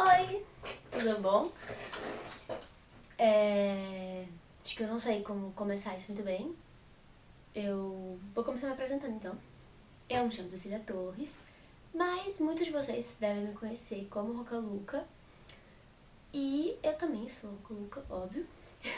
Oi, tudo bom? Acho que eu não sei como começar isso muito bem. Eu vou começar me apresentando então. Eu me chamo Cecília Torres, mas muitos de vocês devem me conhecer como Rocaluca. E eu também sou Rocaluca, óbvio.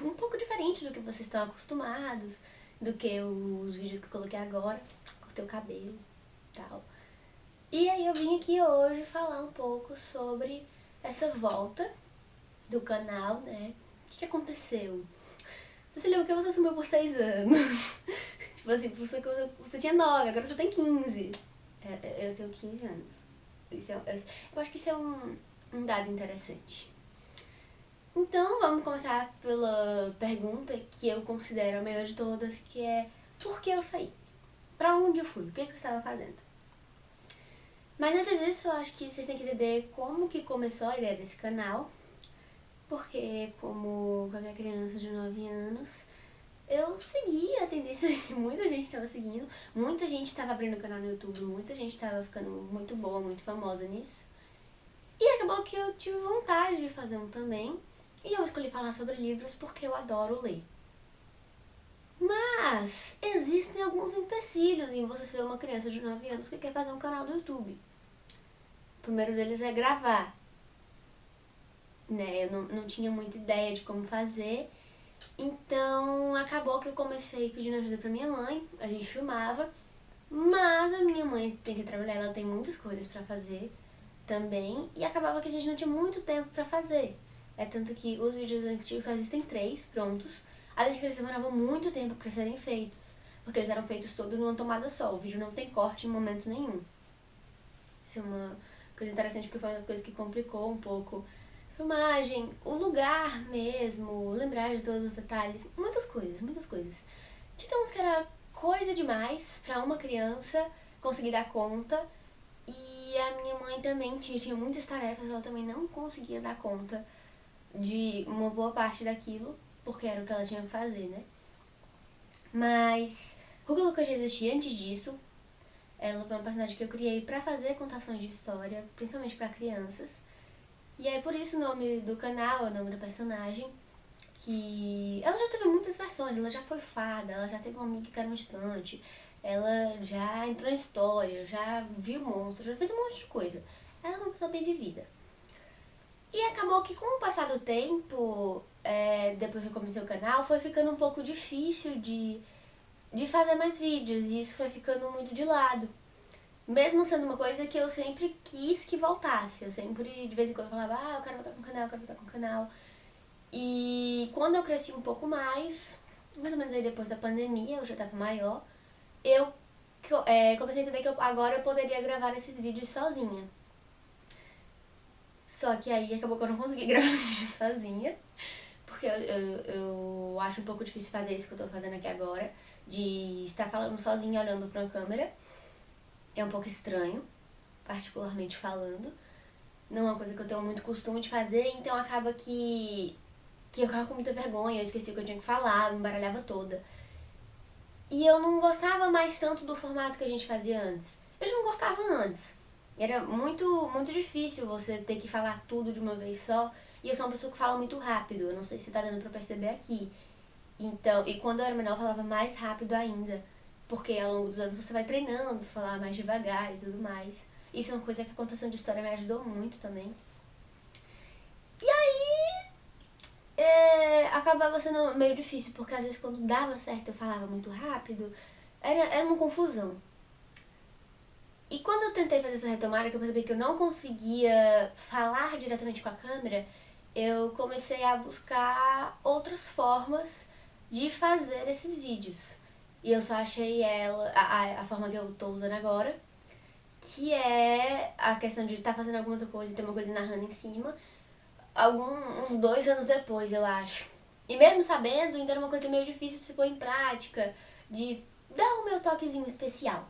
Um pouco diferente do que vocês estão acostumados, do que os vídeos que eu coloquei agora. Cortei o cabelo e tal. E aí eu vim aqui hoje falar um pouco sobre essa volta do canal, né? O que aconteceu? Cecília, por que você sumiu por 6 anos? Tipo assim, você tinha 9, agora você tem 15. Eu tenho 15 anos. Eu acho que isso é um dado interessante. Então, vamos começar pela pergunta que eu considero a maior de todas, que é: por que eu saí? Pra onde eu fui? O que eu estava fazendo? Mas antes disso, eu acho que vocês têm que entender como que começou a ideia desse canal. Porque, como qualquer criança de 9 anos, eu segui a tendência que muita gente estava seguindo. Muita gente estava abrindo canal no YouTube, muita gente estava ficando muito boa, muito famosa nisso. E acabou que eu tive vontade de fazer um também. E eu escolhi falar sobre livros porque eu adoro ler. Mas existem alguns empecilhos em você ser uma criança de 9 anos que quer fazer um canal do YouTube. O primeiro deles é gravar. Né? Eu não tinha muita ideia de como fazer. Então acabou que eu comecei pedindo ajuda pra minha mãe, a gente filmava, mas a minha mãe tem que trabalhar, ela tem muitas coisas pra fazer também, e acabava que a gente não tinha muito tempo pra fazer. É tanto que os vídeos antigos só existem 3 prontos, além de que eles demoravam muito tempo pra serem feitos, porque eles eram feitos todos numa tomada só, o vídeo não tem corte em momento nenhum. Isso é uma coisa interessante, porque foi uma das coisas que complicou um pouco filmagem, o lugar mesmo, lembrar de todos os detalhes, muitas coisas, muitas coisas. Digamos que era coisa demais pra uma criança conseguir dar conta, e a minha mãe também tinha muitas tarefas, ela também não conseguia dar conta de uma boa parte daquilo, porque era o que ela tinha que fazer, né? Mas Ruga Lucas já existia antes disso. Ela foi uma personagem que eu criei pra fazer contações de história, principalmente pra crianças. E é por isso o nome do canal, o nome da personagem, que ela já teve muitas versões, ela já foi fada, ela já teve uma amiga que era um estante, ela já entrou em história, já viu monstros, já fez um monte de coisa. Ela é uma pessoa bem vivida. E acabou que com o passar do tempo, depois que eu comecei o canal, foi ficando um pouco difícil de fazer mais vídeos, e isso foi ficando muito de lado. Mesmo sendo uma coisa que eu sempre quis que voltasse. Eu sempre, de vez em quando, falava: eu quero voltar com o canal, eu quero voltar com o canal. E quando eu cresci um pouco mais ou menos aí depois da pandemia, eu já tava maior, eu comecei a entender que agora eu poderia gravar esses vídeos sozinha. Só que aí acabou que eu não consegui gravar os vídeos sozinha, porque eu acho um pouco difícil fazer isso que eu tô fazendo aqui agora, de estar falando sozinha olhando pra uma câmera. É um pouco estranho, particularmente falando. Não é uma coisa que eu tenho muito costume de fazer, então acaba que eu ficava com muita vergonha, eu esqueci o que eu tinha que falar, eu me embaralhava toda. E eu não gostava mais tanto do formato que a gente fazia antes. Eu já não gostava antes. Era muito difícil você ter que falar tudo de uma vez só. E eu sou uma pessoa que fala muito rápido, eu não sei se tá dando pra perceber aqui. Então, e quando eu era menor eu falava mais rápido ainda, porque ao longo dos anos você vai treinando, falar mais devagar e tudo mais. Isso é uma coisa que a contação de história me ajudou muito também. E aí, acabava sendo meio difícil, porque às vezes quando dava certo eu falava muito rápido, era uma confusão. E quando eu tentei fazer essa retomada, que eu percebi que eu não conseguia falar diretamente com a câmera, eu comecei a buscar outras formas de fazer esses vídeos. E eu só achei a forma que eu tô usando agora, que é a questão de estar fazendo alguma outra coisa e ter uma coisa narrando em cima, uns 2 anos depois, eu acho. E mesmo sabendo, ainda era uma coisa meio difícil de se pôr em prática, de dar o meu toquezinho especial.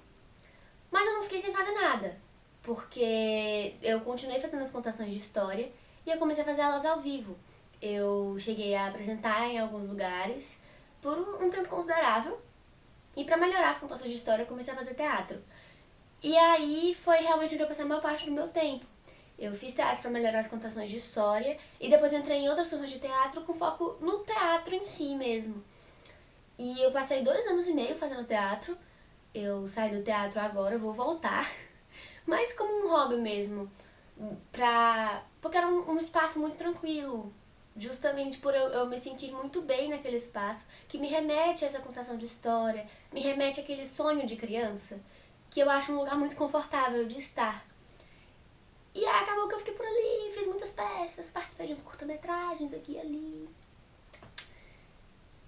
Mas eu não fiquei sem fazer nada, porque eu continuei fazendo as contações de história e eu comecei a fazer elas ao vivo. Eu cheguei a apresentar em alguns lugares por um tempo considerável, e pra melhorar as contações de história eu comecei a fazer teatro. E aí foi realmente onde eu passei a maior parte do meu tempo. Eu fiz teatro para melhorar as contações de história e depois eu entrei em outras turmas de teatro com foco no teatro em si mesmo. E eu passei 2 anos e meio fazendo teatro. Eu saí do teatro agora, eu vou voltar. Mas como um hobby mesmo. Porque era um espaço muito tranquilo. Justamente por eu me sentir muito bem naquele espaço. Que me remete a essa contação de história. Me remete àquele sonho de criança. Que eu acho um lugar muito confortável de estar. E aí acabou que eu fiquei por ali, fiz muitas peças, participei de uns curta-metragens aqui e ali.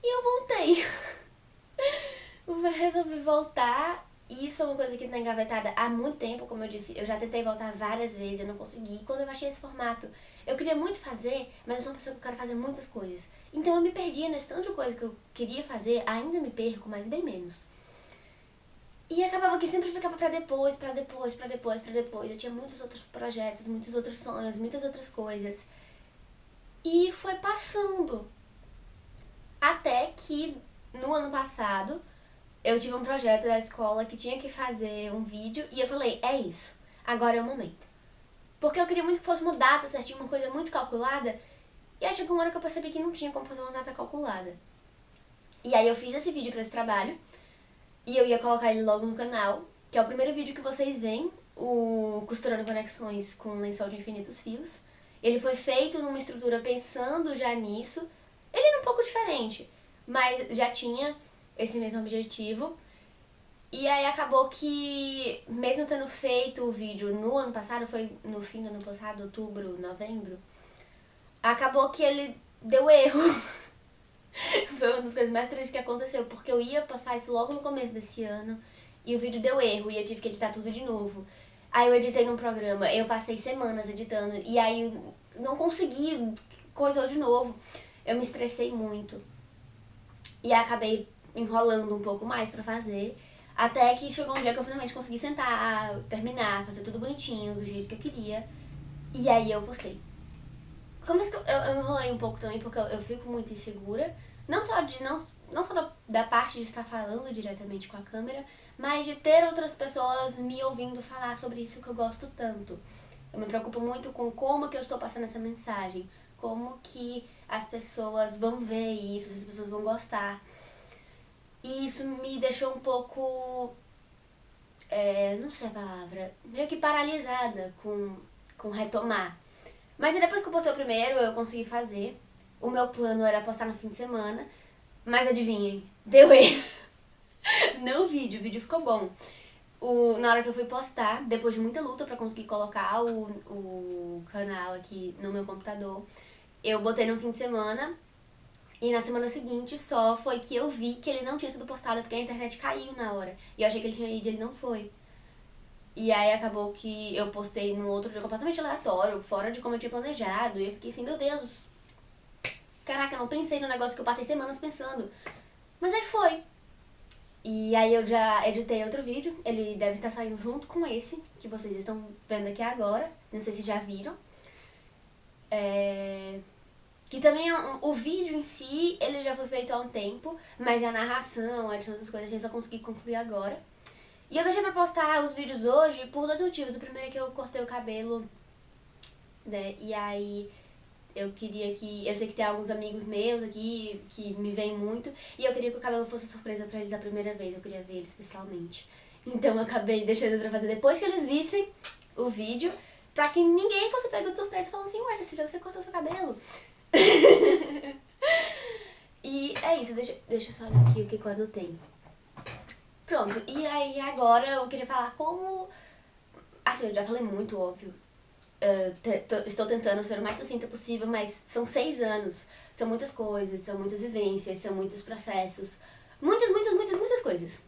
E eu voltei. Resolvi voltar. E isso é uma coisa que tá engavetada há muito tempo, como eu disse. Eu já tentei voltar várias vezes, eu não consegui. E quando eu achei esse formato, eu queria muito fazer, mas eu sou uma pessoa que eu quero fazer muitas coisas. Então eu me perdia nesse tanto de coisa que eu queria fazer, ainda me perco, mas bem menos. E acabava que sempre ficava pra depois. Eu tinha muitos outros projetos, muitos outros sonhos, muitas outras coisas. E foi passando. Até que, no ano passado, eu tive um projeto da escola que tinha que fazer um vídeo. E eu falei, é isso, agora é o momento. Porque eu queria muito que fosse uma data certinha, uma coisa muito calculada. E aí chegou uma hora que eu percebi que não tinha como fazer uma data calculada. E aí eu fiz esse vídeo pra esse trabalho. E eu ia colocar ele logo no canal, que é o primeiro vídeo que vocês veem, o Costurando Conexões com Lençol de Infinitos Fios. Ele foi feito numa estrutura pensando já nisso. Ele era um pouco diferente, mas já tinha esse mesmo objetivo. E aí acabou que, mesmo tendo feito o vídeo no ano passado, foi no fim do ano passado, outubro, novembro, acabou que ele deu erro. Foi uma das coisas mais tristes que aconteceu, porque eu ia postar isso logo no começo desse ano e o vídeo deu erro e eu tive que editar tudo de novo. Aí eu editei num programa, eu passei semanas editando e aí eu não consegui, coisou de novo. Eu me estressei muito e acabei enrolando um pouco mais pra fazer, até que chegou um dia que eu finalmente consegui sentar, terminar, fazer tudo bonitinho, do jeito que eu queria, e aí eu postei. Como que eu enrolei um pouco também, porque eu fico muito insegura, não só da parte de estar falando diretamente com a câmera, mas de ter outras pessoas me ouvindo falar sobre isso que eu gosto tanto. Eu me preocupo muito com como que eu estou passando essa mensagem, como que as pessoas vão ver isso, se as pessoas vão gostar. E isso me deixou um pouco, não sei a palavra, meio que paralisada com retomar. Mas aí depois que eu postei o primeiro, eu consegui fazer. O meu plano era postar no fim de semana, mas adivinhem, deu erro. Não o vídeo ficou bom. Na hora que eu fui postar, depois de muita luta pra conseguir colocar o canal aqui no meu computador, eu botei no fim de semana e na semana seguinte só foi que eu vi que ele não tinha sido postado porque a internet caiu na hora. E eu achei que ele tinha ido e ele não foi. E aí acabou que eu postei no outro dia completamente aleatório, fora de como eu tinha planejado. E eu fiquei assim, meu Deus, caraca, eu não pensei no negócio que eu passei semanas pensando. Mas aí foi. E aí eu já editei outro vídeo, ele deve estar saindo junto com esse, que vocês estão vendo aqui agora. Não sei se já viram. Que também o vídeo em si, ele já foi feito há um tempo, mas a narração, a edição das coisas, a gente só consegui concluir agora. E eu deixei pra postar os vídeos hoje por 2 motivos. O primeiro é que eu cortei o cabelo, né? E aí eu queria que... Eu sei que tem alguns amigos meus aqui que me veem muito. E eu queria que o cabelo fosse surpresa pra eles a primeira vez. Eu queria ver eles pessoalmente. Então eu acabei deixando pra fazer depois que eles vissem o vídeo. Pra que ninguém fosse pego de surpresa falando assim, ué, Cecília, você cortou seu cabelo? E é isso, deixa eu só olhar aqui o que eu anotei. Pronto, e aí agora eu queria falar como... Assim, eu já falei muito, óbvio. Estou tentando ser o mais sucinta possível, mas são 6 anos. São muitas coisas, são muitas vivências, são muitos processos. Muitas coisas.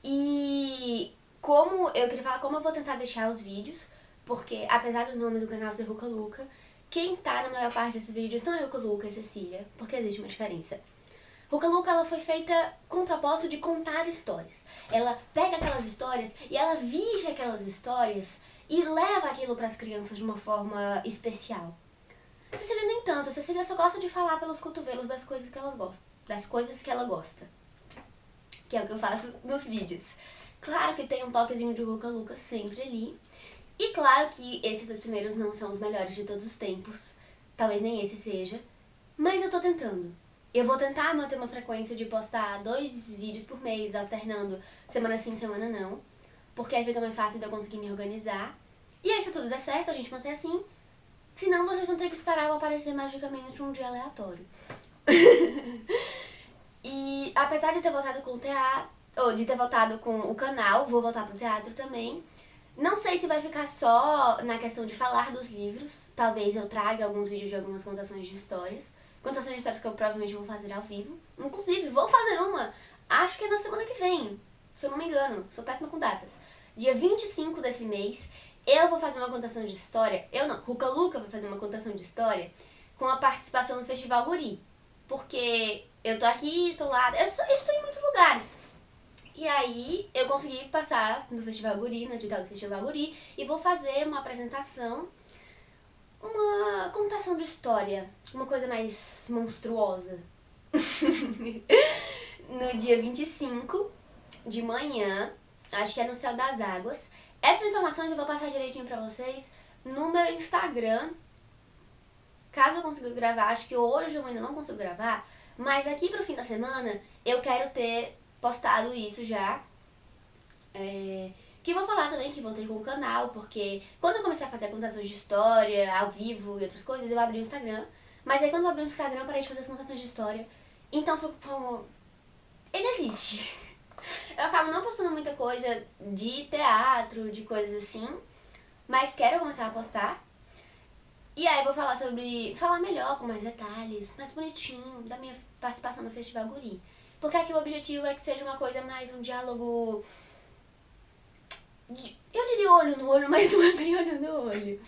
E como eu queria falar como eu vou tentar deixar os vídeos, porque apesar do nome do canal ser Ruka Luka, quem tá na maior parte desses vídeos não é Ruka Luka, é Cecília, porque existe uma diferença. Ruka Luka, ela foi feita com o propósito de contar histórias. Ela pega aquelas histórias e ela vive aquelas histórias e leva aquilo para as crianças de uma forma especial. Cecília nem tanto, Cecília só gosta de falar pelos cotovelos das coisas que ela gosta. Das coisas que ela gosta. Que é o que eu faço nos vídeos. Claro que tem um toquezinho de Ruka Luka sempre ali. E claro que esses 2 primeiros não são os melhores de todos os tempos. Talvez nem esse seja. Mas eu tô tentando. Eu vou tentar manter uma frequência de postar 2 vídeos por mês, alternando semana sim, semana não. Porque aí fica mais fácil de eu conseguir me organizar. E aí, se tudo der certo, a gente mantém assim. Senão, vocês vão ter que esperar eu aparecer magicamente um dia aleatório. E apesar de ter voltado com o teatro, ou de ter voltado com o canal, vou voltar pro teatro também. Não sei se vai ficar só na questão de falar dos livros. Talvez eu traga alguns vídeos de algumas contações de histórias. Contações de histórias que eu provavelmente vou fazer ao vivo. Inclusive, vou fazer uma, acho que é na semana que vem, se eu não me engano. Sou péssima com datas. Dia 25 desse mês, eu vou fazer uma contação de história. Eu não, Ruka Luca vai fazer uma contação de história com a participação no Festival Guri. Porque eu tô aqui, tô lá, eu estou em muitos lugares. E aí eu consegui passar no Festival Guri, no edital do Festival Guri, e vou fazer uma apresentação, uma contação de história, uma coisa mais monstruosa. No dia 25 de manhã, acho que é no Céu das Águas. Essas informações eu vou passar direitinho pra vocês no meu Instagram. Caso eu consiga gravar, acho que hoje eu ainda não consigo gravar, mas aqui pro fim da semana eu quero ter postado isso já. Que vou falar também que voltei com o canal, porque quando eu comecei a fazer contações de história, ao vivo e outras coisas, eu abri o Instagram. Mas aí quando eu abri o Instagram, eu parei de fazer as contações de história. Então foi como... ele existe. Eu acabo não postando muita coisa de teatro, de coisas assim, mas quero começar a postar. E aí eu vou falar falar melhor, com mais detalhes, mais bonitinho, da minha participação no Festival Guri. Porque aqui o objetivo é que seja uma coisa mais um diálogo... eu diria olho no olho, mas não é bem olho no olho.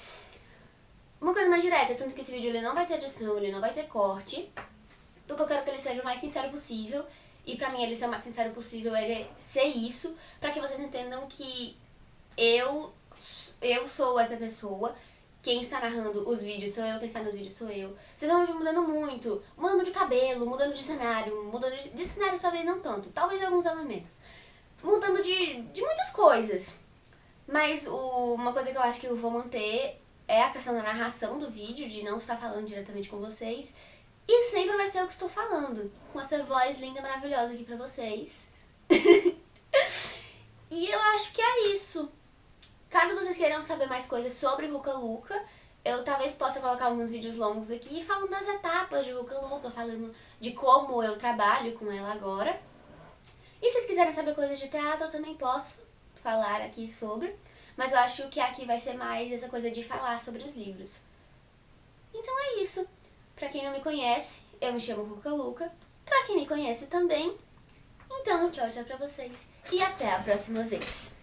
Uma coisa mais direta, tanto que esse vídeo ele não vai ter edição, ele não vai ter corte. Porque eu quero que ele seja o mais sincero possível. E pra mim ele ser o mais sincero possível é ser isso, pra que vocês entendam que eu sou essa pessoa. Quem está narrando os vídeos sou eu, quem está nos vídeos sou eu. Vocês vão me ver mudando muito, mudando de cabelo, mudando de cenário, mudando de cenário talvez não tanto, talvez alguns elementos. Mudando de muitas coisas. Mas uma coisa que eu acho que eu vou manter é a questão da narração do vídeo, de não estar falando diretamente com vocês. E sempre vai ser eu que estou falando, com essa voz linda, maravilhosa aqui pra vocês. E eu acho que é isso. Caso vocês queiram saber mais coisas sobre Ruka Luca, eu talvez possa colocar alguns vídeos longos aqui falando das etapas de Ruka Luca, falando de como eu trabalho com ela agora. E se vocês quiserem saber coisas de teatro, eu também posso falar aqui sobre. Mas eu acho que aqui vai ser mais essa coisa de falar sobre os livros. Então é isso. Pra quem não me conhece, eu me chamo Ruka Luca. Pra quem me conhece também. Então, tchau, tchau pra vocês. E até a próxima vez.